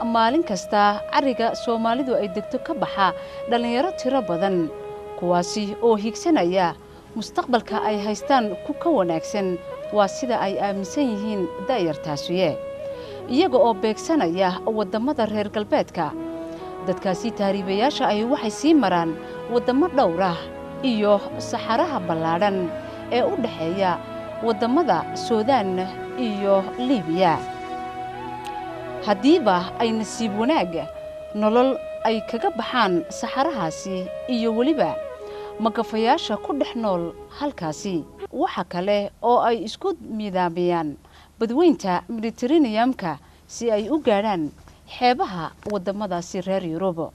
maalin kasta ariga Soomaalidu ay degto ka baxa dhalinyaro tiro badan kuwaasi oo higsanaya mustaqbalka ay haystaan ku ka wanaagsan waa sida ay aaminsan yihiin daayartaasuye iyaga oo beegsanaya wadamada reer galbeedka dadkaasi taariibayaasha ay waxay sii maraan wadamo dhowr ah iyo saxaraha ballaaran ee u dhaxeeya wadamada Suudaan iyo Liibiya hadiiba ay nasiib wanaag nolol ay kaga baxaan saxarahaasi iyo waliba magafayaasha ku dhex nool halkaasi waxa kale oo ay isku midaamiyaan badweynta Mediterranean-ka si ay u gaaraan xeebaha wadamadaasi reer Yurub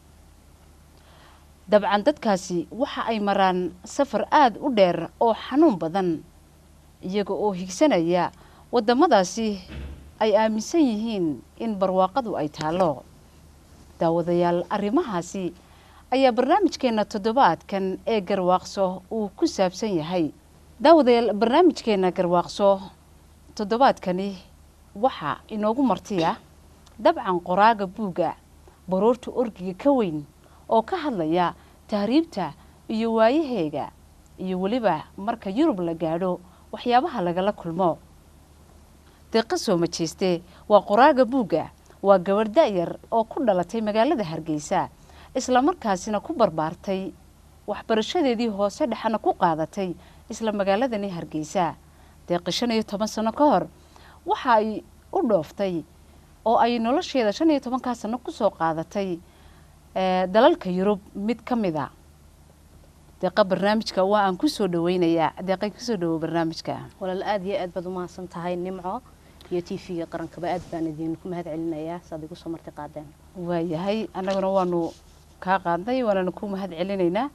dabcan dadkaasi waxa ay maraan safar aad u dheer oo xanuun badan iyaga oo higsanaya wadamadaasi ay aaminsan yihiin in barwaaqadu ay taalo daawadayaal arrimahaasi ayaa barnaamijkeena toddobaadkan ee garwaaqso uu ku saabsan yahay daawadayaal barnaamijkeena garwaaqso toddobaadkani waxa inoogu martiya dabcan qoraaga buuga baroorta orgiga ka weyn oo ka hadlaya tahriibta iyo waayaheega iyo waliba marka Yurub la gaadho waxyaabaha lagala kulmo deeqa soo majeeste waa qoraaga buuga waa gabadh da'yar oo ku dhalatay magaalada Hargeysa isla markaasina ku barbaartay waxbarashadeedii hoose dhaxana ku qaadatay isla magaaladani Hargeysa deeqa 15 sano ka hor waxa ay u dhooftay oo ay nolosheeda 15 sano ku soo qaadatay dalalka Yurub mid kamida deeqa barnaamijka waa aan ku soo dhaweynaya deeqa ku soo dhawo barnaamijka walaal aad iyo aad baad u mahadsan tahay nimco iyo TV-ga qaranka aad baan idin ku mahad celinayaa saadigu soo martay qaadeen waayahay anaguna waanu ka qaadnay waana ku mahad celinaynaa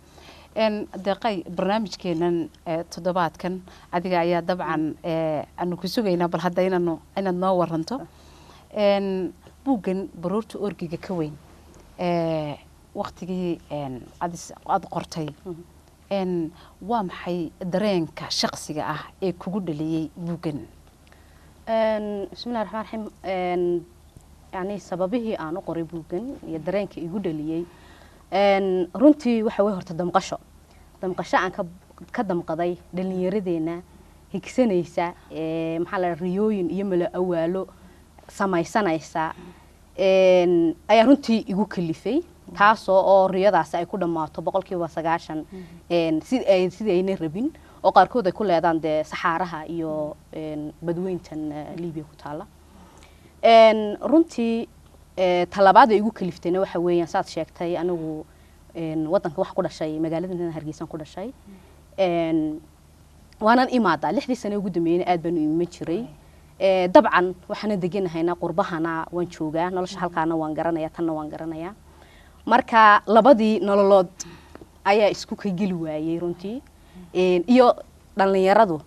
deeqay barnaamijkeenan toddobaadkan adiga ayaa dabcan aanu ku sugaynaa bal hadda inaad noo waranto buugan baroorta orgiga ka weyn waqtigii aad qortay waa maxay dareenka shakhsiga ah ee kugu dhaliyay buugan bismillaahir rahmaanir rahiim yani sababihii aan u qoray buugan iyo dareenka igu dhaliyay runtii waxa way horta damqasho aan ka damqaday dhalinyaradeena higsanaysa maxaa la riyooyin iyo mala awaalo samaysanaysa ayaa runtii igu kalifay taasoo oo riyadaasi ay ku dhammaato 90% sidii ayna rabin oo qaarkood ay ku leedaan dee saxaaraha iyo badweyntan Liibiya ku taala runtii talabaad ay igu kaliftayna waxa weeyaan saad sheegtay anigu wadanka wax ku dhashay magaalada Hargeysa ku dhashay waanan imaada 6 sano ugu dambeeyay aad baan u iman jiray dabcan waxaan deganahayna qurbahana waan joogaa nolosha halkaana waan garanayaa tanna waan garanayaa marka labadii nololood ayaa isku ka geli waayay runtii iyo dhalinyaradu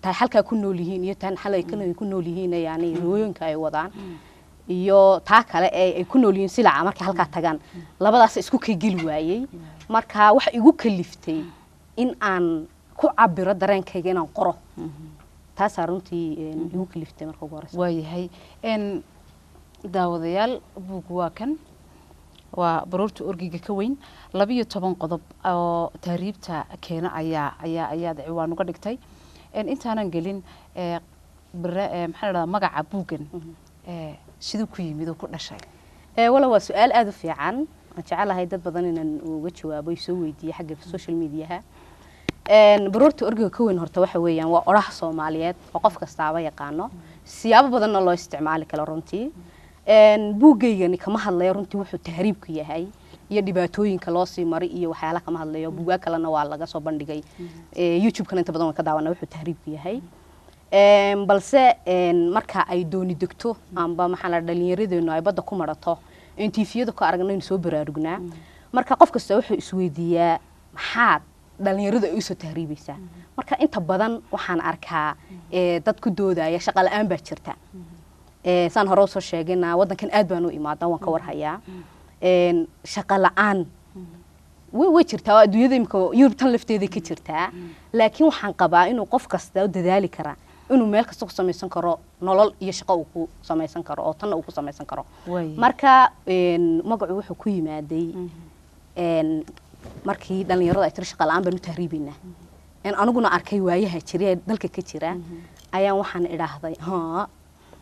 taa halka ku nool yihiin iyo tan xalay ku nool yihiin yani rooyinka ay wadaan iyo taa kale ay ku nool yihiin silaca marka halka tagaan labadaas isku ka geli waayay marka wax igu kaliftay in aan ku cabiro dareenkayga inaan qoro taas runtii igu kaliftay marka ugu horeysa waayahay daawadayaal buug waa kan waa baroorta orgiga ka weyn 12 qodob oo taariibta keena ayaa ciwaan uga dhigtay intaanan gelin maxaa la magaca buugan sidoo ku yimid oo ku dhashay wala waa su'aal aad u fiican aan jecelahay dad badan inaan uga jawaabo soo weydiiyay xagga social media baroorta orgiga ka weyn horta waxa weeyaan waa oraha Soomaaliyeed oo qof kastaaba yaqaano siyaabo badan oo loo isticmaali karo runtii buugaygani kama hadlayo runtii wuxuu tahriibku yahay iyo dhibaatooyinka loo sii maray iyo waxyaalaha kama hadlayo buugaa kalena waa laga soo bandhigay YouTube kana inta badan waan ka daawanaa wuxuu tahriibku yahay balse marka ay dooni degto amba maxaa la dhalinyaradeenu ay badda ku marato TV-yada ku aragnay soo baraarugnaa marka qof kasta wuxuu isweydiiyaa maxaad dhalinyaradu ay soo tahriibaysaa marka inta badan waxaan arkaa dad ku doodaya shaqo la'aan baa jirta saan hore soo sheegayna wadankan aad baan u imaadaa waan ka warhayaa shaqo la'aan way jirtaa adduunyada imka Yurub tan lafteeda ka jirtaa laakiin waxaan qabaa inuu qof kasta dadaali kara inuu meel kasta ku samaysan karo nolol iyo shaqo uu ku samaysan karo oo tan uu ku samaysan karo marka magacu wuxuu ku yimaaday markii dhalinyarada ay tir shaqo la'aan baan u tahriibinaa aniguna arkay waayaha jiray dalka ka jira ayaan waxaan idhaahday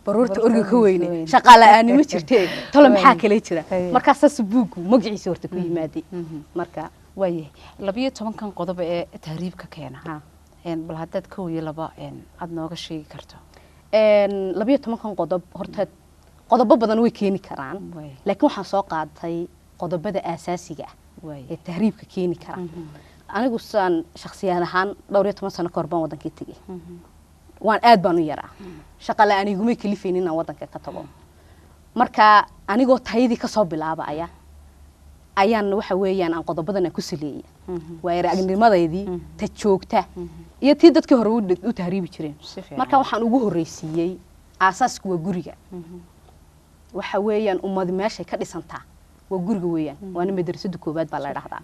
baroorta orgiga ka weyne shaqo la'aan ma jirtee tolo maxaa kale jira marka saas buugu magaciisa horta ku yimaaday marka waayahay 12 qodob ee tahriibka keena bal haddaad ka weyay laba aad nooga sheegi karto 12 qodob horta qodobo badan way keeni karaan laakiin waxaan soo qaatay qodobada aasaasiga ah ee tahriibka keeni kara anigu saan shakhsiyan ahaan 12 sano ka hor baan wadankii tagay waan aad baan u yaraa shaqo la'aan iguma kalifaynin inaan wadanka ka tago marka anigoo tayadii ka soo bilaabaya ayaan waxa weeyaan aan qodobadan ku saleeyay waa aragnimadaydii ta joogta iyo tii dadkii hore u tahriibi jireen marka waxaan ugu horeysiiyay aasaaska waa guriga waxa weeyaan ummad meesha ka dhisantaa waa guriga weeyaan waana madrasada koobaad baa la yiraahdaa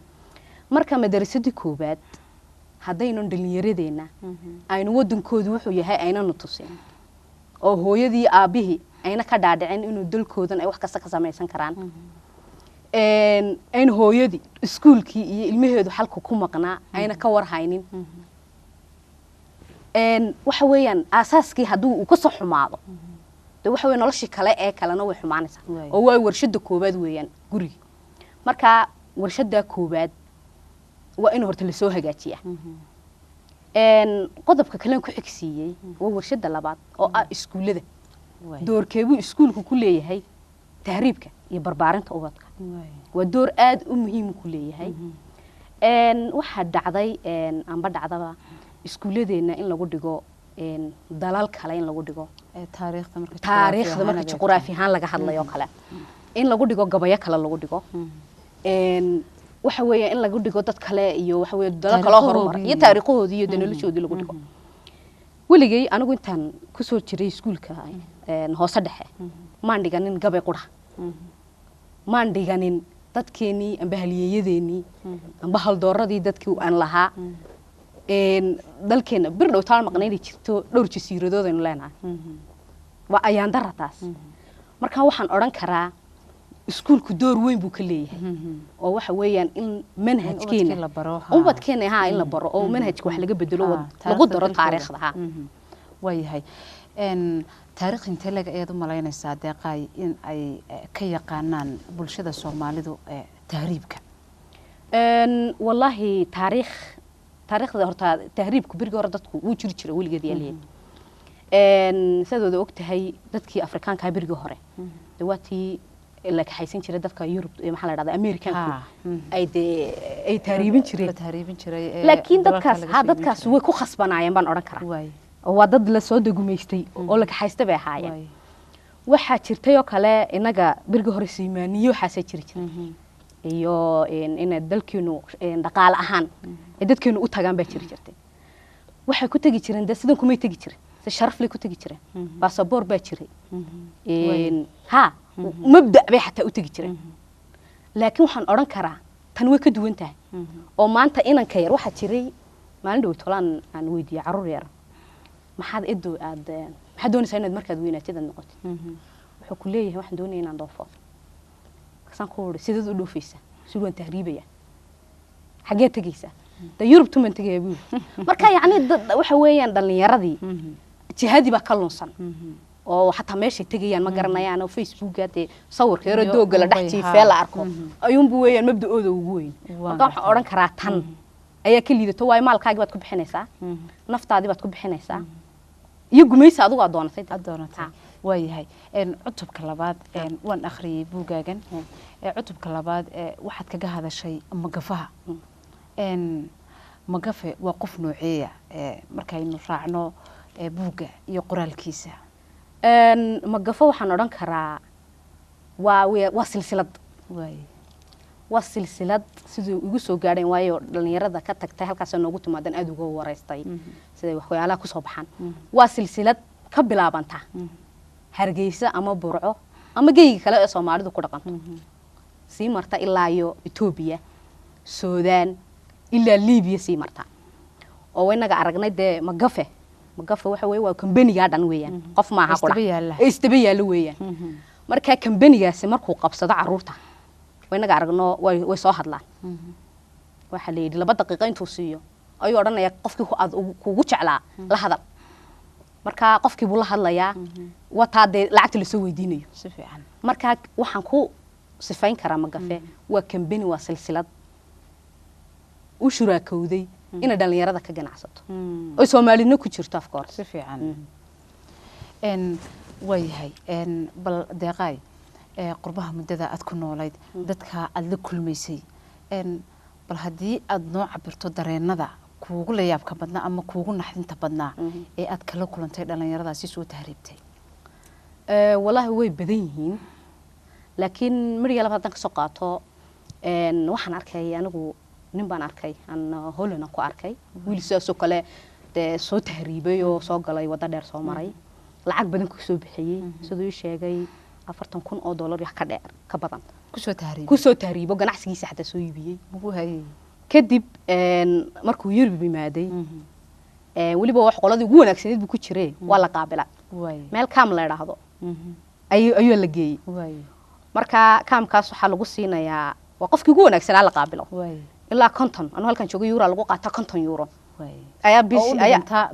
marka madrasada koobaad haddaynu dhalinyaradeenna aynu wadankoodu wuxuu yahay aynanu tusin oo hooyadii aabihii ayna ka dhaadhicin inuu dalkoodan ay wax kasta ka samaysan karaan aynu hooyadii iskuulkii iyo ilmaheedu xalku ku maqnaa ayna ka warhaynin waxa weeyaan aasaaskii hadduu uu ka soo xumaado de waxa weeye noloshii kale ee kalena way xumaanaysaa oo waa warshada koobaad weeyaan guriga marka warshada koobaad waa in horta la soo hagaajiyaa qodobka kale ku xigsiiyay waa warshada labaad oo ah iskuulada doorkeebu iskuulku ku leeyahay tahriibka iyo barbaarinta ubadka waa door aad u muhiim ku leeyahay waxa dhacday amba dhacdaba iskuuladeena in lagu dhigo dalal kale in lagu dhigo taariikhda marka juqraafi ahaan laga hadlayo kale in lagu dhigo gabayo kale lagu dhigo waxa weeye in lagu dhigo dad kale iyo waxa weeye dalal kale horumar iyo taariikhoodii iyo noloshoodii lagu dhigo waligay anigu intaan ku soo jiray iskuulka hoose dhexe maan dhiganin gabay qura maan dhiganin dadkeenii amba halyeeyadeennii amba haldooradii dadkii aan lahaa dalkeena bir dhow taal maqnaynay jirto dhowr jasiiradood aynu leenahay waa ayaan dara taas marka waxaan odhan karaa iskuulku door weyn buu ka leeyahay oo waxa weeyaan in manhajkeena ubadkeena in la baro oo manhajka wax laga bedelo lagu daro taariikhda waayahay taariikh intee lag ayaad u malaynaysaa deeqaay in ay ka yaqaanaan bulshada Soomaalidu tahriibka wallahi taariikhda horta tahriibku birga hore dadku wuu jiri jiray weligeed yaaliin sidoo ogtahay dadkii Afrikaanka birga hore dawaatii la ka haysan jiray dadka Yurub maxaa la yiraahdaa Amerikaanku ay tahriibin jiray laakiin dadkaas way ku khasbanaayeen baan oran karaa waa dad la soo dagumeystay oo la ka haysta bay ahaayeen waxa jirtay oo kale inaga birga hore siimaaniyo xaasay jiray iyo in dalkeenu dhaqaale ahaan dadkeenu u tagaan baa jirtay waxa ku tagi jireen sidan kuma tagi jireen si sharaf leh ku tagi jireen passport baa jiray mabda bay xataa u tagi jireen laakiin waxaan oran karaa tan way ka duwan tahay oo maanta inanka yar waxa jiray maalin dhow tolaan aan weydiiyay carruur yar maxaad doonaysaa inaad markaad weynaatid noqotid wuxuu ku leeyahay waxaan doonayaa inaan dhoofo kasaan ku wada sidoo u dhoofaysa si waan tahriibaya xagee tagaysaa Yurub tuman tagay buu marka yaani waxa weeyaan dhalinyaradii jihadi ba ka lunsan oo xataa meesha tagayaan ma garanayaan oo Facebook aad sawirka yar dooga la dhax jiifay la arko ayuun buu weeyaan mabda'ooda ugu weyn marka waxaan oran karaa tan ayaa ka liidato way maalkaaga baad ku bixinaysaa naftaadii baad ku bixinaysaa iyo gumaysa adigu aad doonatay waayahay cutubka labaad waan akhriyay buugaagan cutubka labaad waxaad kaga hadashay magafaha magafe waa qof nooceeya markaynu raacno buuga iyo qoraalkiisa magafo waxaan oran karaa waa silsilad waa silsilad sidoo ugu soo gaadheen waayo dhalinyarada ka tagtay halkaas noogu timaadan aad uga wareystay sida waxyaalaha ku soo baxan waa silsilad ka bilaabanta Hargeysa ama Burco ama geeyga kale ee Soomaalidu ku dhaqanto sii marta ilaa iyo Itoobiya Suudaan ilaa Liibiya sii marta oo waynaga aragnay magafe waxa weey waa company-ga dhan weeyaan qof ma aha qura istaba yaalo weeyaan marka company-gaasi markuu qabsado caruurta waynaga aragno way soo hadlaan waxa la yiri 2 daqiiqo intuu siiyo ayuu oranaya qofkii aad kugu jeclaa la hadal marka qofkii buu la hadlayaa wata lacagta la soo weydiinayo si fiican marka waxaan ku sifayn karaa magafe waa company waa silsilad u shuraakowday in dhalinyarada ka ganacsato oo Soomaalina ku jirto afkoor si fiican wayahay bal deeqay qurbaha muddada aad ku noolayd dadka aad la kulmaysay bal hadii aad noo cabirto dareenada kuugu la yaabka badna ama kuugu naxdinta badna ee aad kala kulantay dhalinyaradaasi soo tahriibtay wallahi way badan yihiin laakiin mariga labaad ka soo qaato waxaan arkay anigu nin baan arkay aan Holland ku arkay wiil soo kale soo tahriibay oo soo galay wada dheer soo maray lacag badan ku soo bixiyay sidoo sheegay $40,000 wax ka dheer ka badan ku soo tahriibo ganacsigiisa xataa soo iibiyay ugu hayay kadib markuu Yurub imaaday waliba wax qoladii ugu wanaagsaneed buu ku jiray waa la qaabilay meel kaam la yiraahdo ayuu la geeyay marka kaamkaas waxa lagu siinayaa waa qofkii ugu wanaagsanaa la qaabilo ilaa 50 anu halkan joogay euro lagu qaataa €50 ayaa bishi ayaa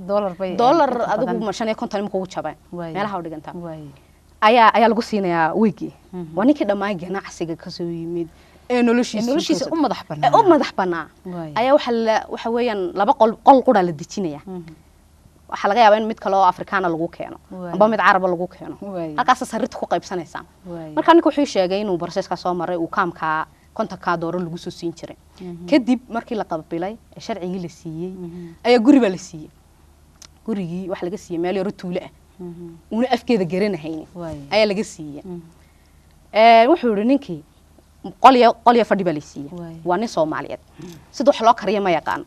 dollar adigu ma 50 ku jabay meelaha u dhiganta ayaa lagu siinayaa weegi waa ninkii dhammaan ganacsiga ka soo yimid noloshiisa u madax banaa ayaa waxa weeyaan 2 qol qura la dejinaya waxa laga yaabaa in mid kale oo Afrikaan lagu keeno amba mid Carab lagu keeno halkaas sarrifta ku qaybsanaysa marka ninka wuxuu sheegay inuu process-ka soo maray uu kaamka $50 lagu soo siin jiray kadib markii la qabilay sharcigii la siiyay ayaa guriga la siiyay gurigii wax laga siiyay meel yar tuulo ah una afkeeda garanahayn ayaa laga siiyay wuxuu yiri ninkii qolya fadhi baa la siiyay waa nin Soomaaliyeed sida wax loo kariyo ma yaqaan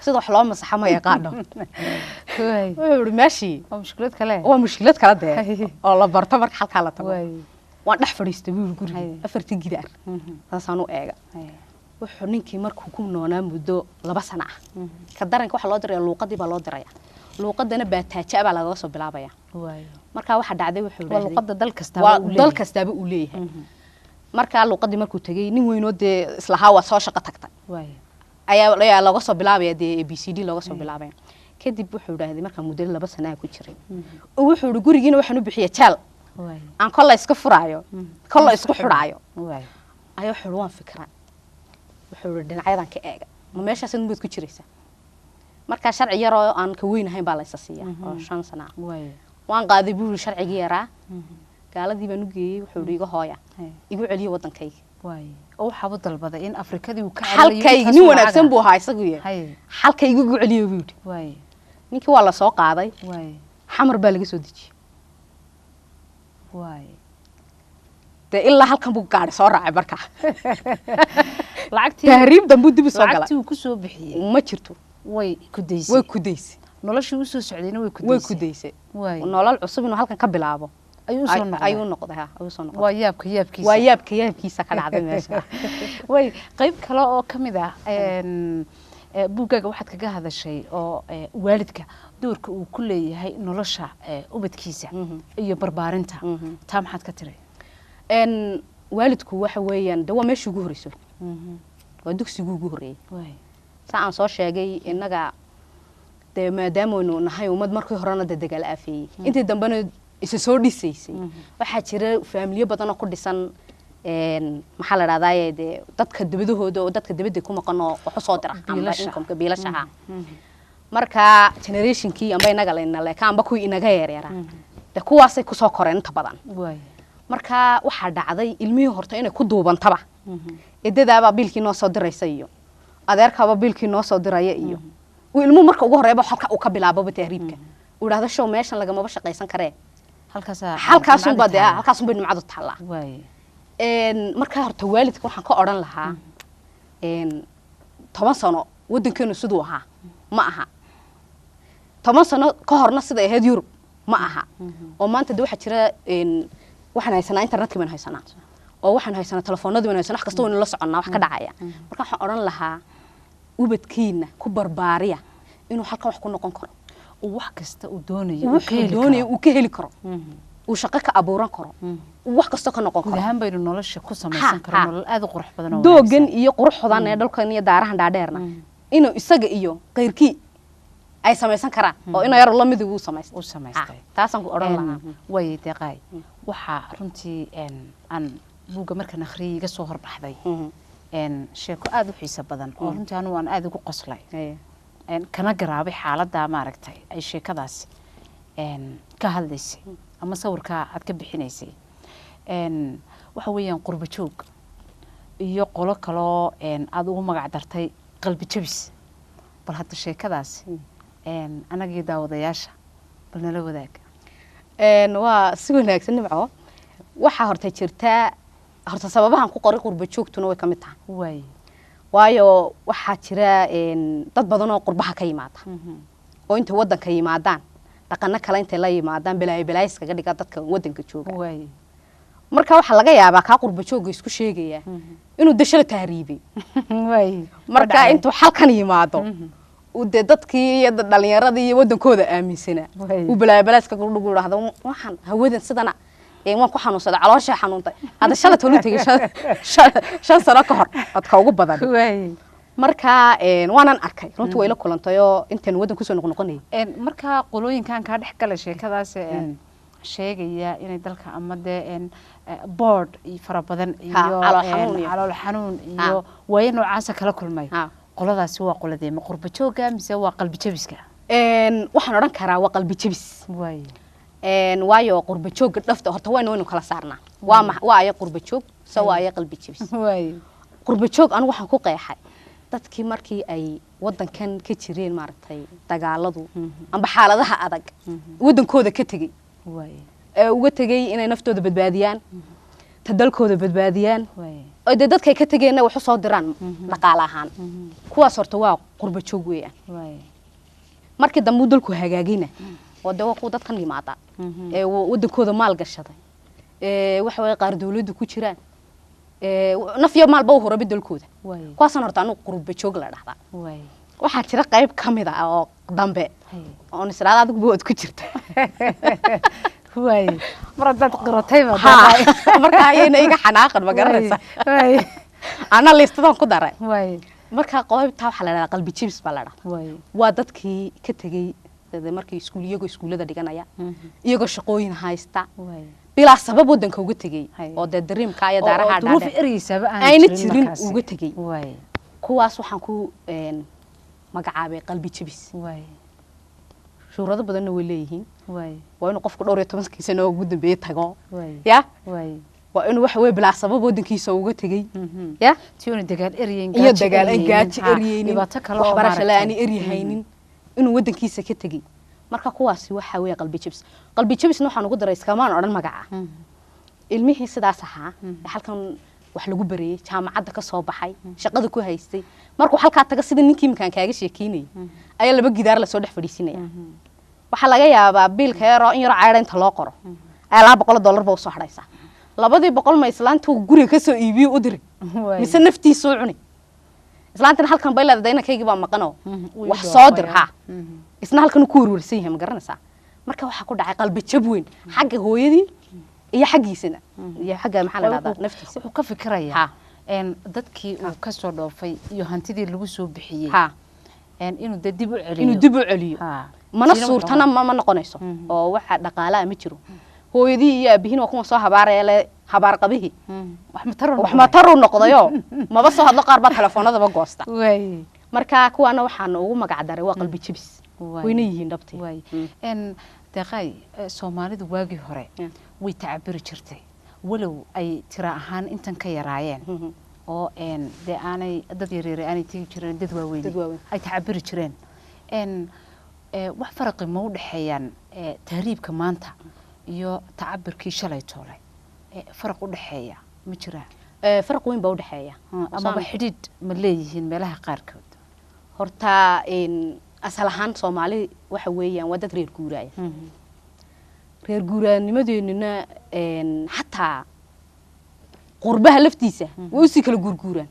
sida wax loo masaxo ma yaqaan wuxuu yiri meeshii waa mushkilad kale oo la barto marka halka la tago waan dhex fadhiistay guriga afartii gidaar taasaan u eega wuxuu ninkii markuu ku noolaa muddo 2 sano ah ka daranka waxa loo diray luuqadii baa loo diray luuqadana baataaja baa laga soo bilaabaya marka waxa dhacday wuxuu yiraahday luuqada dal kastaaba uu leeyahay marka luuqadii markuu tagay nin weyn oo islaha waa soo shaqo tagtay ayaa laga soo bilaabaya ABCD laga soo bilaabay kadib wuxuu yidhaahday markaan muddo 2 sano ku jiray oo wuxuu yidhi gurigiina waxaan u bixiyay jeel aan kolla iska furaayo kolla isku xidhaayo ayo wuxuu waan fikraa wuxuu yidhi dhinacyadan ka eega ma meeshaas mid ku jiraysa marka sharci yar oo aan ka weynahayn baa la isasiiyaa oo 5 sano waan qaaday buu sharcigi yaraa gaaladii baan u geeyay wuxuu yidhi iga hooya igu celiyo wadankayga oo waxa uu dalbaday in Afrikadii uu ka celiyo halkayga nin wanaagsan buu ahaa isagu yahay halkayga igu celiyo buu yidhi ninkii waa la soo qaaday xamar baa laga soo dejiyay ilaa halkan buu gaari soo raacay marka lacagtii tahriib dambu dib soo galay lacagtii uu ku soo bixiyay ma jirto way ku daysay noloshii uu soo socdayna way ku daysay nolol cusub inuu halkan ka bilaabo ayuu noqday waa yaabkiisa ka dhacday meesha way qayb kale oo kamid ah buugaaga waxaad kaga hadashay oo waalidka doorka uu ku leeyahay nolosha ubadkiisa iyo barbaarinta taa maxaad ka tiray waalidku waxa weeyaan waa meeshii ugu horeyso waa dugsigu ugu horeeyay aan soo sheegay inaga de maadaama uu nahay umad markii horena dagaal aafiyay intii dambana isa soo dhisaysay waxa jira faamiliyo badan oo ku dhisan maxaa la raadayay de dadka dibadahooda oo dadka dibadda ku maqan oo wax soo dira income biilashaha marka generationkii amba inaga leeyahay amba kuwii inaga yareera de kuwaasay ku soo koreen inta badan marka waxa dhacday ilmihii horta inay ku duubantaba eedadaaba biilkii noo soo diraysa iyo adeerkaaba biilkii noo soo diraya iyo uu ilmu marka ugu horeeyba halka uu ka bilaabo tahriibka uu dhaahdo show meeshan laga shaqaysan karee halkaas un bay nimcadu taala marka horta waalidka waxaan ka oran lahaa 10 sano wadankeenu sidoo ahaa ma aha 10 sano ka horna sida ay ahayd Yurub ma aha oo maanta waxa jira waxaan haysanaa internetka baan haysanaa oo waxaan haysanaa telefoonada baan haysanaa wax kasta oo la soconaa wax ka dhacaya marka waxaan oran lahaa ubadkiina ku barbaariya inuu halkan wax ku noqon karo wax kasta uu doonayo uu ka heli karo uu shaqo ka abuuran karo wax kasta ka noqon karo gudahaan baynu nolosha ku samaysan karo nolol aad u qurux badan oo doogan iyo quruxdan ee dalkan iyo daarahan dhaadheerna inuu isaga iyo qeyrkii ay samaysan karaan oo inuu yar la mid uu samaystay taasaan ku oran lahaa way deeqay waxa runtii aan buuga markaan akhriyay iga soo horbaxday sheeko aad u xiiso badan oo runtii anu aan aad ugu qoslay kana garaabay xaaladda maaragtay ay sheekadaas ka hadlaysay ama sawirka aad ka bixinaysay waxa weeyaan qurba joog iyo qolo kale aad ugu magac dartay qalbi jabis bal hadda sheekadaas anaga daawadayaasha bal nala wadaag waa si wanaagsan nimco waxa horta jirta horta sababahan ku qoray qurba joogtuna way kamid tahay waayo waxa jira dad badan oo qurbaha ka yimaada oo inta wadanka yimaadaan dhaqana kale inta la yimaadaan bilaay iskaga dhiga dadka wadanka jooga marka waxa laga yaabaa ka qurba joog isku sheegaya inuu dashada tahriibay marka intuu halkan yimaado uu dadkii iyo dhalinyaradii iyo wadankooda aaminsana uu bilaay iskaga dhugu yiraahdo waxaan hawadan sidana waan ku xanuunsaday caloosha xanuuntay hada shalay tolu tagay 5 sano ka hor dadka ugu badan marka waanan arkay runtii way la kulantay oo intaan wadan ku soo noqonay marka qolooyinkan ka dhex galay sheekadaas sheegaya inay dalka ama board iyo fara badan iyo calool xanuun iyo way noocaas kala kulmay qoladaasi waa qoladee ma qurba jooga mise waa qalbi jabiska waxaan oran karaa waa qalbi jabis waayo qurba joog dhafta horta waynu kala saarnaa waa ay qurba joog soo ay qalbi jabis qurba joog anigu waxaan ku qeexay dadkii markii ay wadankan ka jireen maartay dagaaladu amba xaaladaha adag wadankooda ka tagay uga tagay inay naftooda badbaadiyaan tadalkooda badbaadiyaan oo dadka ka tageena wax soo diraan dhaqaale ahaan kuwaas horta waa qurba joog weeyaan markii dambu dalku hagaagina oo ku dadkan yimaada wadankooda maal gashaday waxa way qaar dawladdu ku jiraan nafyo maal baa hore bedalkooda kuwaasan horta anu qurba joog la dhaxdaa waxa jira qayb kamid ah oo dambe oo nisraad adigu bood ku jirta maradaad qiratay marka ayayna iga xanaaqan ma garanaysa ana listadan ku daray marka qaybta waxa la dhaxdaa qalbi jibs baa la dhaxdaa waa dadkii ka tagay maaragtay markii iskuulada dhiganaya iyagoo shaqooyin haysta bilaa sabab wadanka uga tagay oo dareemka ay daaraha dhaadhay ayna jirin uga tagay kuwaas waxaan ku magacaabay qalbi jabis shuurado badanna way leeyihiin waa inuu qofku dhowr iyo 10 sano ugu dambeeyay tago ya waa inuu wax way bilaa sabab wadankiisa uga tagay ya tiyoona dagaal eriyeen iyo dagaal ay gaaji eriyeen waxbarasho la'aan eriyahaynin inuu wadankiisa ka tagay marka kuwaasi waxa weey qalbi jabisna waxaan ugu daray iskamaan oran magaca ilmihii sidaas ahaa halkan wax lagu bariyay jaamacadda ka soo baxay shaqada ku haystay markuu halka taga sida ninkii imkaan kaaga sheekeynay ayaa laba gidaar la soo dhex fadhiisinaya waxa laga yaabaa biilka yar oo in yar caydha inta loo qoro ayaa $200 ba u soo xadhaysa 200 ma islaantu guriga ka soo iibiyo u diray mise naftiisu u cunay islaantan halkan bay leedahay inakaygi baa maqano wax soo dir ha isna halkan ku warwarsan yahay ma garanaysaa marka waxa ku dhacay qalbi jab weyn xagga hooyadii iyo xagiisana iyo xagga maxaa la dhahdaa naftiisa wuxuu ka fikirayaa dadkii uu ka soo dhoofay iyo hantidii lagu soo bixiyay inuu dib u celiyo mana suurtana ma noqonayso oo waxa dhaqaalaha ma jiro hooyadii iyo abihiin waa kuwa soo habaarayay habaar qabihi wax ma taru noqdayo maba soo hadlo qaar ba telefoonadaba goosta marka kuwana waxaan ugu magac daray waa qalbi jabis wayna yihiin dhabtay deeqay Soomaalidu waagi hore way tacabiri jirtay walow ay tira ahaan intan ka yaraayeen oo de aanay dad yaryar aanay tigi jireen dad waaweyn ay tacabiri jireen wax farqi ma u dhaxeeyaan tahriibka maanta iyo tacabirkii shalay toolay farq u dhaxeeya ma jiraan farq weyn baa u dhaxeeya ama xidid ma leeyihiin meelaha qaarkood horta asal ahaan Soomaali waxa weeyaan waa dad reer guuraaya reer guuraanimadeennina hatta qurbaha laftiisa way si kala gurguuraan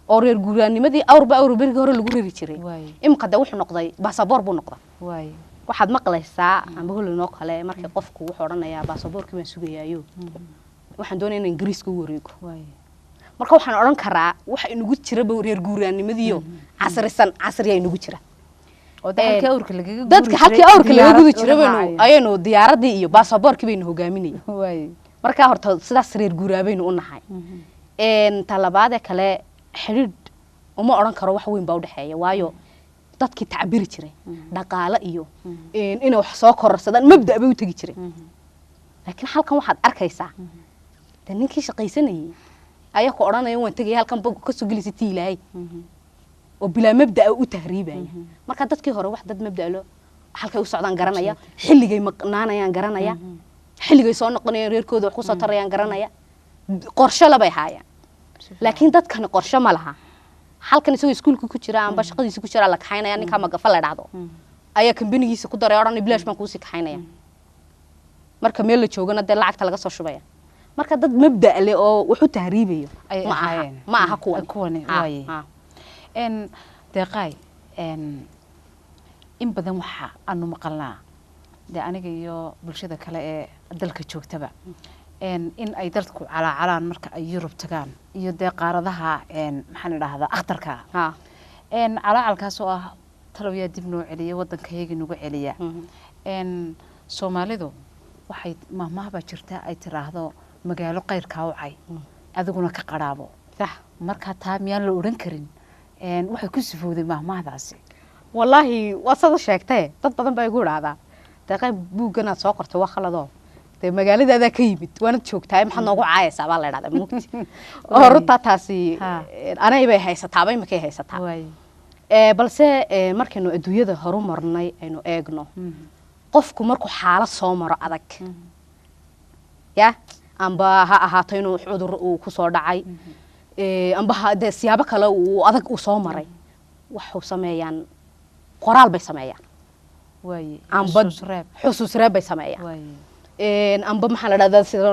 oo reer guuraanimadii awrba beriga hore lagu reeri jiray imqada wuxuu noqday baasaboor buu noqday waxaad maqlaysaa amba holanoo kale markii qofku wuxuu oranayaa baasaboorkii baan sugayaayo waxaan doonayaa in Ingiriiska u wareego marka waxaan oran karaa waxa inagu jira reer guuraanimadiyo casriya inagu jira oo dadka awrka laga gudu jiray ayaynu diyaaradii iyo baasaboorkii baynu hogaaminay marka horta sidaas reer guuraabaynu u nahay talabaad kale xiriid uma oran karo wax weyn baa u dhaxeeya waayo dadkii tacbiri jiray dhaqaale iyo inay wax soo kororsadaan mabda bay u tagi jiray laakiin halkan waxaad arkaysaa ninkii shaqaysanayay ayaa ku oranaya waan tagay halkan bog ka soo galisay ilaahay oo bila mabda u tahriibaya marka dadkii hore wax dad mabda loo halkay u socdaan garanaya xilligay maqnaanayaan garanaya xilligay soo noqonayaan reerkooda wax ku soo tarayaan garanaya qorshe la bay haayaan laakiin dadkan qorshe ma laha halkan isagoo iskuulka ku jira amba shaqadiisa ku jira la kaxaynaya ninka magafa la dhacdo ayaa kambanigiisa ku daray oran iblash baan ku sii kaxaynaya marka meel la joogana de lacagta laga soo shubaya marka dad mabda leh oo wuxuu tahriibayo ma aha kuwan deeqay in badan waxa aanu maqalnaa de aniga iyo bulshada kale ee dalka joogtaba in ay dadku calaacalaan marka ay Yurub tagaan iyo deeqaaradaha maxaan idhaahdaa akhtarka calaacalkaas oo ah talawaya dib noo celiya wadankayaga nagu celiya Soomaalidu waxay mahmaahba jirtaa ay tiraahdo magaalo qayrka u cay adiguna ka qaraabo marka taa miyaan la oran karin waxay ku sifowday mahmaahdaasi wallahi wasada sheegtay dad badan baa igu raada deeqay buugana soo qortay waa khalado de magaalada ka yimid waana joogtaa maxaa noogu caayaysaa baa la yiraahdaa mugti oo runta taasi anay bay haysataa bay markay haysataa balse markaynu adduunyada horumarnay aynu eegno qofku markuu xaalad soo maro adag ya amba ha ahaato inuu cudur uu ku soo dhacay amba de siyaabo kale uu adag u soo maray waxu sameeyaan qoraal bay sameeyaan amba xusuus reeb bay sameeyaan amba maxaa la dhahdaa sida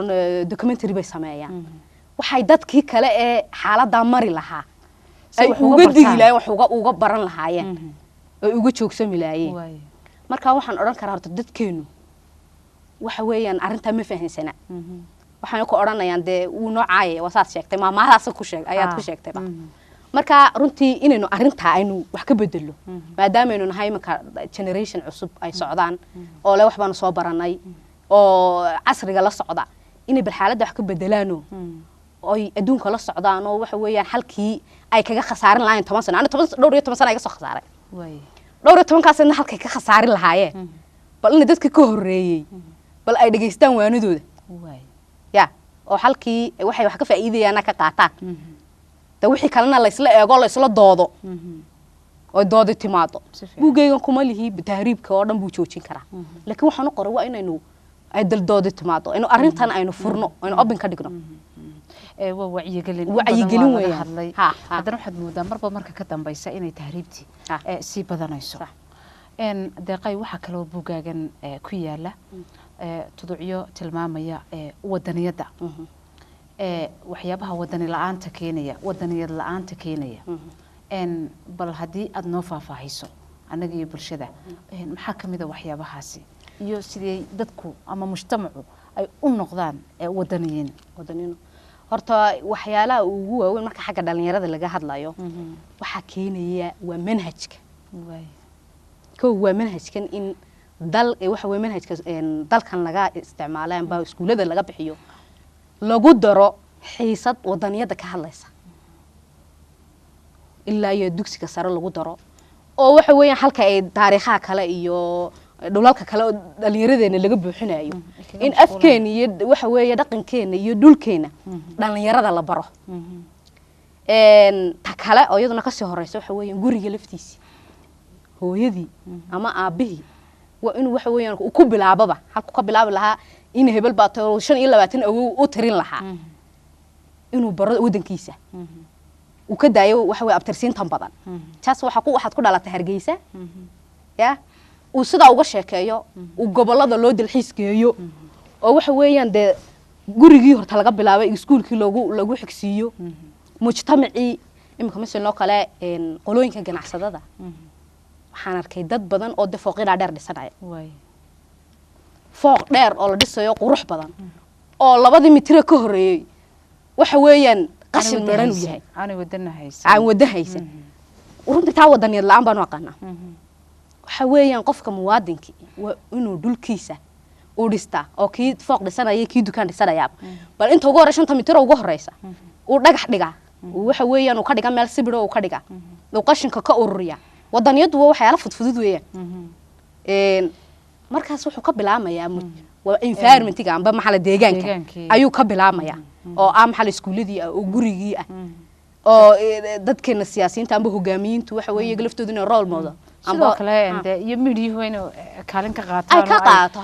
documentary bay sameeyaan waxay dadkii kale ee xaaladda mari lahaa ay uga digilayeen wax uga baran lahaayeen ay uga joogsami lahaayeen marka waxaan oran karaa horta dadkeenu waxa weeyaan arinta ma fahansana waxaan ku oranayaan de uu noocaayay wasaad sheegtay maamaadaas ku sheeg ayaad ku sheegtay ba marka runtii inaynu arinta aynu wax ka bedelo maadaama aynu nahay marka generation cusub ay socdaan oo le waxbaan soo baranay oo casriga la socda inay bal xaaladda wax ka bedelaano ay adduunka la socdaan oo waxa weeyaan halkii ay kaga khasaarin lahayn 10 sano ana 12 sano ay ka soo khasaaray way 12 kaasna halkay ka khasaarin lahaayeen bal in dadka ka horeeyay bal ay dhageystaan waanadooda way ya oo halkii waxay wax ka faa'iideyaan ka qaataan da wixii kalena la isla eego la isla doodo oo doodi timaado buugaygan kuma lihi tahriibka oo dhan buu joojin karaa laakiin waxaan u qoray waa inaynu ay dal doodi timaado inuu arintan aynu furno aynu open ka dhigno waa wacyigelin weeyaan haddana waxaad moodaa marba marka ka dambaysa inay tahriibtii sii badanayso deeqay waxaa kaloo buugaagan ku yaala tuducyo tilmaamaya wadaniyadda waxyaabaha wadani la'aanta keenaya wadaniyad la'aanta keenaya bal haddii aad noo faahfaahiso annaga iyo bulshada maxaa ka mid a waxyaabahaasi iyo sidee dadku ama mujtamacu ay u noqdaan wadaniyiin horta waxyaalaha ugu waaweyn marka xagga dhalinyarada laga hadlayo waxa keenaya waa manhajka waa manhajkan in dal waxa weey manhajka dalkan laga isticmaalaan baa iskuulada laga bixiyo lagu daro xiisad wadaniyada ka hadlaysa ilaa iyo dugsiga sare lagu daro oo waxa weeyaan halka ay taariikhaha kale iyo dhulalka kale oo dhalinyaradeenna laga buuxinayo in afkeena iyo waxa weeye dhaqankeena iyo dhulkeena dhalinyarada la baro ta kale oo iyaduna ka soo horeysa waxa weeyaan guriga laftiisa hooyadii ama aabihii waa inuu waxa weeyaan ku bilaababa halku ka bilaabi lahaa in hebel baa 25 awow u tirin lahaa inuu baro wadankiisa uu ka daayo waxa weey abtirsiintan badan taas waxaad ku dhalatay Hargeysa ya uu sida uga sheekeeyo uu gobolada loo dalxiis geeyo oo waxa weeyaan de gurigii horta laga bilaabay iskuulkii lagu xigsiiyo mujtamaci imika misaloo kale qolooyinka ganacsadada waxaan arkay dad badan oo fooqida dheer dhisanaya fooq dheer oo la dhisayo qurux badan oo 2 mitir ka horeeyay waxa weeyaan qashin meeran u yahay aan wada haysan runtii taa wadaniyad la'aan baan aqaana waxa weeyaan qofka muwaadinka waa inuu dhulkiisa u dhistaa oo kii fooq dhisanaya kii dukaan dhisanaya bal inta ugu horeysa 5 mitir ugu horeysa uu dhagax dhiga waxa weeyaan uu ka dhiga meel sibiro uu ka dhiga uu qashinka ka ururiya wadaniyadu waa waxyaalo fudfudud weeyaan markaas wuxuu ka bilaamayaa waa environmentiga amba maxal deegaanka ayuu ka bilaamayaa oo maxal iskuuladii oo gurigii oo dadkeena siyaasiyiinta amba hogaamiyintu waxa weeye galaftoodina role model sidoo kale iyo midiyuhu inuu kaalin ka qaataan ay ka qaato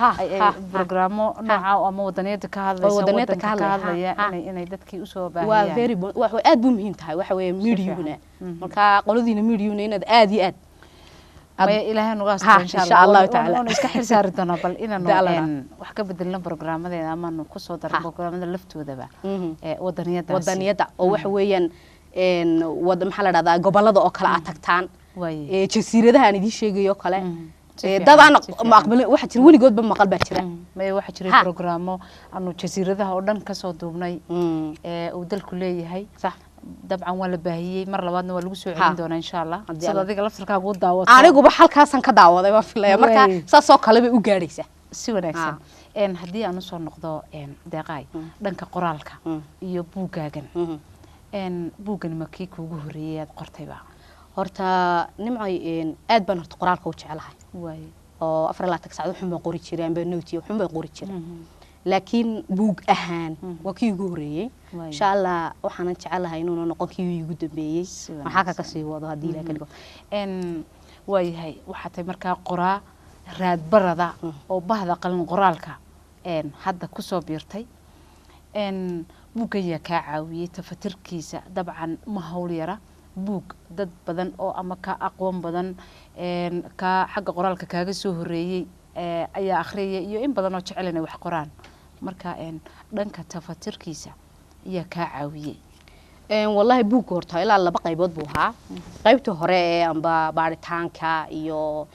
programo nooca ama wadaniyada ka hadlaya inay dadkii u soo baahiyaan waa very wax aad buu muhiim tahay waxa weeye midiyuhuna marka qoladiina midiyuhuna inaad aad iyo aad ilaahay nuga astay insha Allah taala oo iska xirsaari doona bal inaan wax ka bedelno programmadeena ama ku soo darno programmada laftoodaba wadaniyada oo waxa weeyaan wada maxaa la dhahdaa gobolada oo kala tagtaan jasiiradaha aan idin sheegayo kale dadaan maqbal waxa jira waligoodba maqal baa jira waxa jira programo aanu jasiiradaha oo dhan ka soo duubnay uu dalku leeyahay sax dabcan wala baahiyay mar labaadna waa lagu soo celin doonaa insha Allah sida adiga laftarkaagu daawato aniguba halkaasan ka daawaday waan filaya marka saas oo kale bay u gaaraysa si wanaagsan haddii aan soo noqdo deeqay dhanka qoraalka iyo buugaagan buugan ma kii kuugu horeeyay aad qortayba horta nimcay aad baan horta qoraalka u jecelahay oo 24 saacadood xun baan qori jiray amba nooti xun baan qori jiray laakiin buug ahaan waa kii ugu horeeyay insha Allah waxaan jecelahay inuu noqon kii ugu dambeeyay waxa ka sii wado hadii la kaligo waayahay waxa tay markaa qoraa raad barada oo bahda qalin qoraalka hadda ku soo biirtay buugaya ka caawiyay tafatirkiisa dabcan ma hawl yara buug dad badan oo ama ka aqoon badan ka xagga qoraalka kaaga soo horeeyay ayaa akhriyay iyo in badan oo jecel inay wax qoraan marka dhanka tafatirkiisa ayaa ka caawiyay wallahi buug horta ilaa 2 qaybood buu ahaa qaybta hore ee amba baaritaanka iyo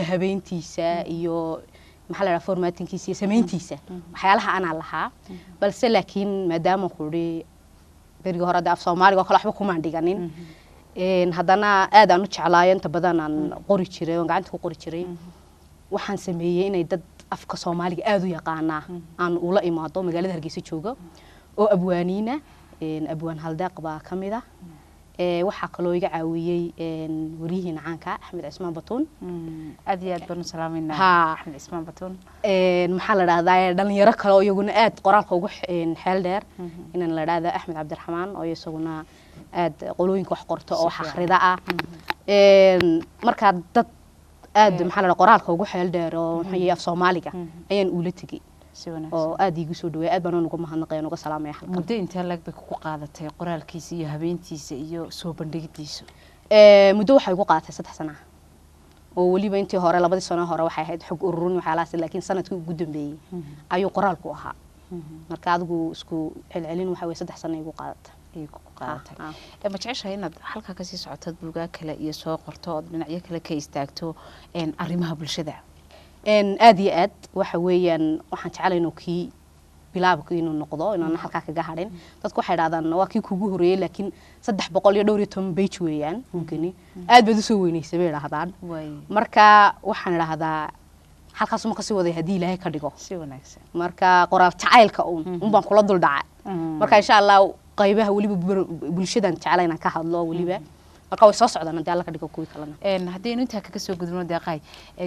habeentiisa iyo maxaa la formattingkiisa iyo sameyntiisa waxyaalaha aan lahaa balse laakiin maadaama ku ri bariga hore af Soomaaliga kala waxba kuma dhiganin haddana aad aan u jeclaayo inta badan aan qori jiray oo gacanta ku qori jiray waxaan sameeyay inay dad afka Soomaaliga aad u yaqaana aan ula imaado magaalada Hargeysa jooga oo abwaaniina abwaan haldaaq baa kamida waxa kaloo iga caawiyay wariyihiina caanka Axmed Cismaan Batuun aad iyo aad baan u salaamayna Axmed Cismaan Batuun maxaa la dhahdaa dhalinyaro kale oo iyaguna aad qoraalka ugu xeel dheer inaan la dhahdaa Axmed Cabdiraxmaan oo isaguna aad qolooyinka wax qorto oo wax akhrida ah marka dad aad maxaa la dhahdaa qoraalka ugu xeel dheer oo maxay af Soomaaliga ayaan ula tagay oo aad igu soo dhaweey aad baan ugu mahadnaqay uga salaamay halka muddo inta lag bay ku qaadatay qoraalkiisa iyo habeentiisa iyo soo bandhigidiisa muddo waxay ugu qaadatay 3 sano oo waliba intii hore 2 sano hore waxay ahayd xog ururin waxa la laakiin sanadkii ugu dambeeyay ayuu qoraalku ahaa marka adigu isku celcelin waxa way 3 sano igu qaadatay ma jeceshahay inaad halka ka sii socotad buugaa kale iyo soo qorto oo dhinacyo kale ka istaagto arrimaha bulshada aad iyo aad waxa weeyaan waxaan jecelahay inuu kii bilaabku inuu noqdo inaan halka kaga hadhin dadku waxay yiraahdaan waa kii kugu horeeyay laakiin 312 page weeyaan mumkin aad baad u soo weynaysay bay yiraahdaan marka waxaan yiraahdaa halkaas ma ka sii waday hadii Ilaahay ka dhigo si wanaagsan marka qoraal jacaylka baan kula dul dhacay marka insha Allah qaybaha waliba bulshadan jecelahay inaan ka hadlo waliba marka way soo socdaan hadii alla ka dhigo kuwi kalena hadii inta kaga soo gudubno deeqay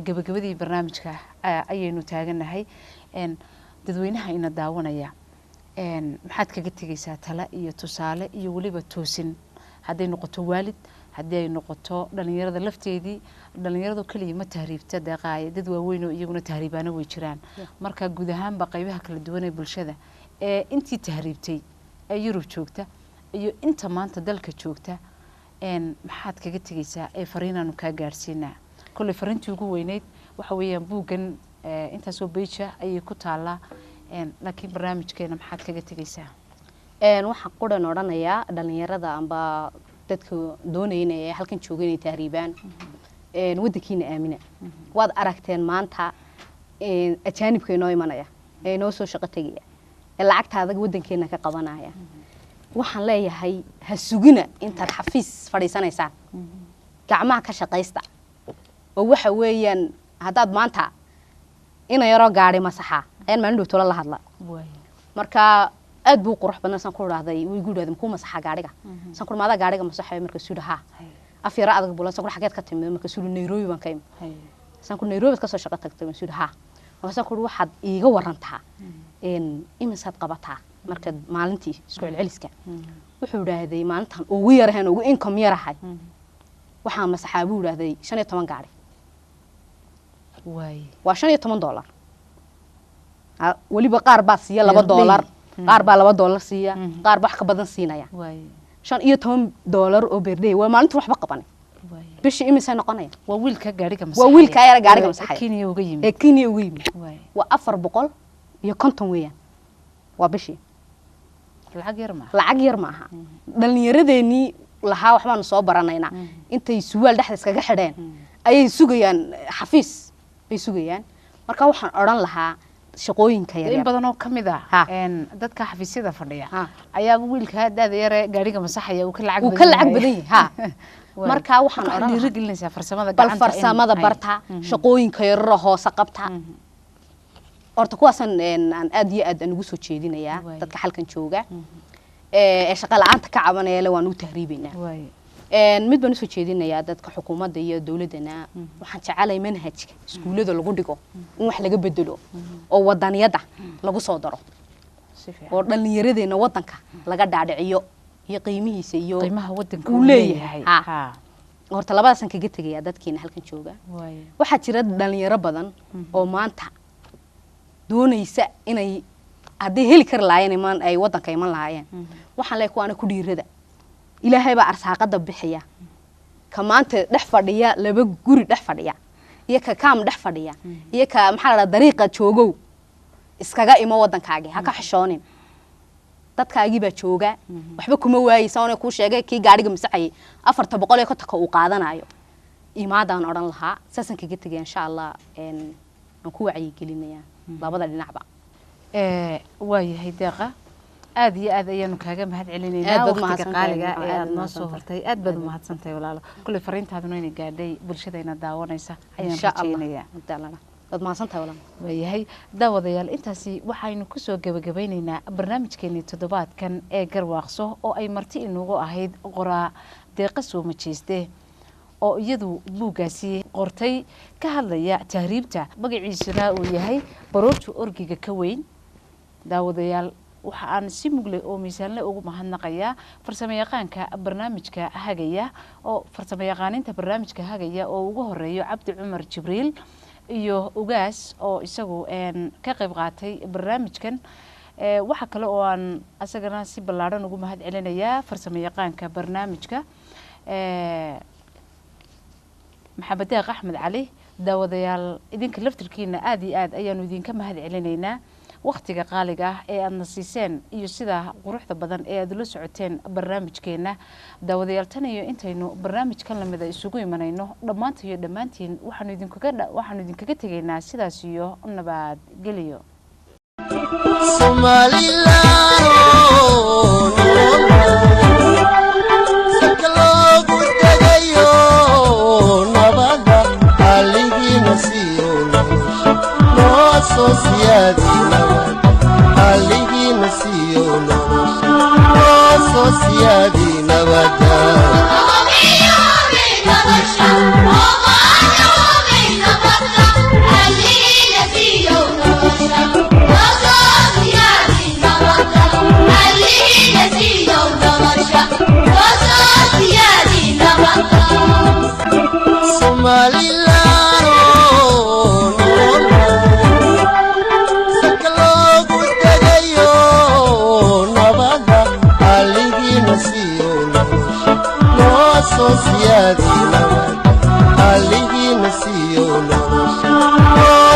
gabagabadii barnaamijka ayaynu taaganahay dadweynaha ina daawanaya maxaad kaga tagaysaa tala iyo tusaale iyo waliba toosin haday noqoto waalid hadii ay noqoto dhalinyarada lafteedii dhalinyaradu kaliya ma tahriibta deeqay dad waaweyn oo iyaguna tahriibana way jiraan marka guud ahaan ba qaybaha kala duwan ee bulshada intii tahriibtay ee Yurub joogta iyo inta maanta dalka joogta maxaad kaga tagaysaa fariinaanu ka gaarsiinaa kulli fariintii ugu weyneyd waxa weeyaan buugan inta soo beeja ay ku taala laakiin barnaamijkeena maxaad kaga tagaysaa waxa qoran oranayaa dhalinyarada amba dadka doonayna ee halkan jooga inay tahriibaan wadankiina aamina waad aragteen maanta ajaanibka inoo imanaya ee noo soo shaqo tagaya lacagtaada wadankeena ka qabanaya waxaan leeyahay ha sugina intaad xafiis fadhiisanaysaan gacmaha ka shaqaysta oo waxa weeyaan hadaad maanta ina yaro gaari masaxa aan maalin dhowtolo la hadla marka aad buu qurux badan san ku raahday way guudaadan ku masaxa gaariga san ku maada gaariga masaxa marka suudaha afyara adag bulan san ku xageed ka timid marka suudu Nairobi baan ka imid san ku Nairobi ka soo shaqo tagtay suudaha san ku waxaad iiga warantaa imisaad qabataa marka maalintii isku celceliska wuxuu raahday maalintan ugu yarahan ugu income yarahay waxa masaxaabu raahday 15 gaari waa $15 waliba qaar baa siiya $2 qaar baa $2 siiya qaar wax ka badan siinaya $15 oo birday waa maalintii waxba qabanay bishi imisa noqonaya waa wiilka gaariga masaxay waa wiilka yar gaariga masaxay Kenya uga yimid Kenya uga yimid waa 450 weeyaan waa bishi lacag yar ma aha dhalinyaradeeni laha waxbaan soo baranayna intay suwaal dhaxda iskaga xidheen ayay sugayaan xafiis bay sugayaan marka waxaan oran lahaa shaqooyinka yar in badan oo kamid ah dadka xafiisyada fadhiya ayaa wiilka daada yar gaariga masaxaya uu ka lacag badan yahay marka waxaan oran dhiirigelinaysaa farsamada gacanta farsamada barta shaqooyinka yar hoos qabta horta kuwaasan aan aad iyo aad ugu soo jeedinayaa dadka halkan jooga shaqa la'aanta ka cabanaya waan u tahriibaynaa mid baan soo jeedinayaa dadka xukuumadda iyo dawladana waxaan jecelahay manhajka iskuulada lagu dhigo in wax laga bedelo oo wadaniyada lagu soo daro oo dhalinyaradeena wadanka laga dhaadhiciyo iyo qiimihiisa iyo qiimaha wadanka uu leeyahay horta labadaasan kaga tagayaa dadkeena halkan jooga waxa jira dhalinyaro badan oo maanta doonaysa inay hadii heli kar laayeen iman ay wadanka iman laayeen waxaan leeyahay kuwana ku dhiirada ilaahay baa arsaaqada bixiya ka maanta dhex fadhiya laba guri dhex fadhiya iyo ka kaam dhex fadhiya iyo ka maxaa la dariiqa joogow iskaga imo wadankaaga ha ka xishoonin dadkaagi baa jooga waxba kuma waayaysan oo ku sheegay ki gaariga masaxay 400 ka taka uu qaadanayo imaadaan oran lahaa saasan kaga tagay insha Allah aan ku wacyi gelinaya labada dhinacba waayahay deeqa aad iyo aad ayaanu kaaga mahad celinaynaa waqtiga qaaliga ee aad noo soo hortay aad baad u mahadsantahay walaalo kulli fariintaaduna inay gaadhay bulshadayna daawanaysa ayaan rajaynayaa waad mahadsantahay walaalo waayahay daawadayaal intaasi waxaynu kusoo gabagabeynaynaa barnaamijkeenii toddobaadkan ee garwaaqso oo ay marti inugu ahayd qoraa deeqa soo majeeste oo iyadu buugaasi qortay ka hadlaya tahriibta magaciisuna uu yahay baroorta orgiga ka weyn daawadayaal waxa aan si mugle oo miisaanle ugu mahadnaqayaa farsamayaqaanka barnaamijka hagaya oo farsamayaqaaninta barnaamijka hagaya oo ugu horeeyo cabdi cumar jibriil iyo ugaas oo isagu ka qayb qaatay barnaamijkan waxa kale oo aan asagana si ballaaran ugu mahad celinayaa farsamayaqaanka barnaamijka maxamed deeq axmed cali daawadayaal idinka laftirkiina aad iyo aad ayaanu idinka mahad celinaynaa waqtiga qaaliga ah ee aadna siiseen iyo sida quruxda badan ee aad la socoteen barnaamijkeena daawadayaal tan iyo intaynu barnaamijkan lamida isugu imanayno dhammaantiin waxaanu idinkaga tegaynaa sidaas iyo nabad geliyo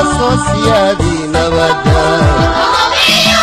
Sociedade na verdade.